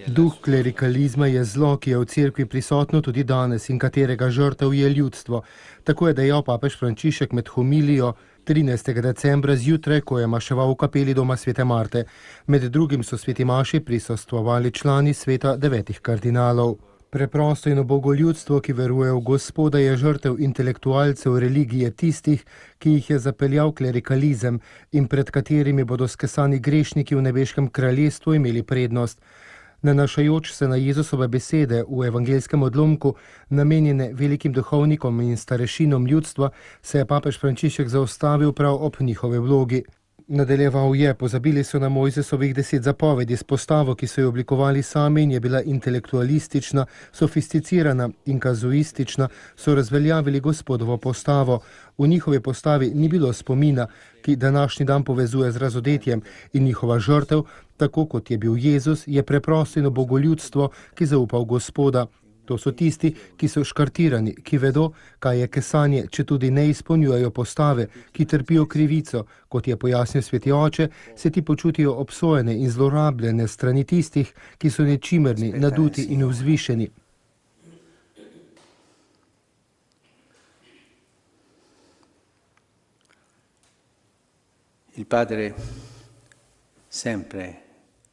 Duh klerikalizma je zlo, ki je v cerkvi prisotno tudi danes in katerega žrtev je ljudstvo. Tako je dejal papež Frančišek med homilijo 13. decembra zjutraj, ko je maševal v kapeli doma svete Marte. Med drugim so sveti maši prisostvovali člani sveta 9 kardinalov. Preprosto in ubogo ljudstvo, ki veruje v Gospoda, je žrtev intelektualcev religije tistih, ki jih je zapeljal klerikalizem in pred katerimi bodo skesani grešniki v nebeškem kraljestvu imeli prednost. Nanašajoč se na Jezusove besede v evangeljskem odlomku, namenjene velikim duhovnikom in starešinom ljudstva, se je papež Frančišek zaustavil prav ob njihove vlogi. Nadaljeval je: pozabili so na Mojzesovih 10 zapovedi s postavo, ki so jo oblikovali sami in je bila intelektualistična, sofisticirana in kazuistična, so razveljavili Gospodovo postavo. V njihovi postavi ni bilo spomina, ki današnji dan povezuje z razodetjem, in njihova žrtev, tako kot je bil Jezus, je preprosto in ubogo ljudstvo, ki zaupa v Gospoda. To so tisti, ki so škartirani, ki vedo, kaj je kesanje, če tudi ne izpolnjujejo postave, ki trpijo krivico. Kot je pojasnil sveti oče, se ti počutijo obsojene in zlorabljene strani tistih, ki so nečimerni, naduti in vzvišeni. Il Padre sempre.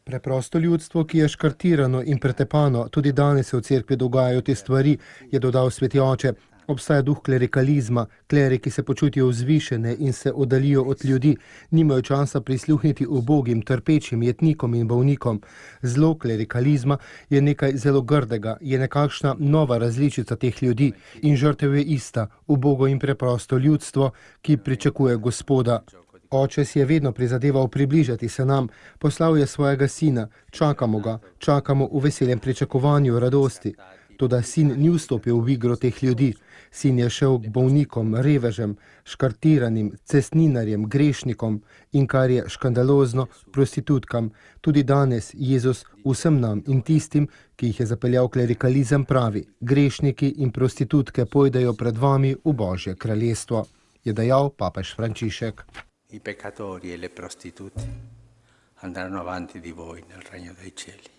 Preprosto ljudstvo, ki je škartirano in pretepano, tudi danes se v cerkvi dogajajo te stvari, je dodal sveti oče. Obstaja duh klerikalizma, kleriki se počutijo vzvišene in se oddalijo od ljudi, nimajo časa prisluhniti ubogim, trpečim, jetnikom in bolnikom. Zlo klerikalizma je nekaj zelo grdega, je nekakšna nova različica teh ljudi in žrtev je ista, ubogo in preprosto ljudstvo, ki pričakuje Gospoda. Oče si je vedno prizadeval približati se nam, poslal je svojega sina, čakamo ga, čakamo v veselem pričakovanju, radosti. Toda sin ni vstopil v igro teh ljudi. Sin je šel k bolnikom, revežem, škartiranim, cestninarjem, grešnikom in, kar je škandalozno, prostitutkam. Tudi danes Jezus vsem nam in tistim, ki jih je zapeljal klerikalizem, pravi: grešniki in prostitutke pojdejo pred vami v Božje kraljestvo, je dejal papež Frančišek. I peccatori e le prostitute andranno avanti di voi nel regno dei cieli.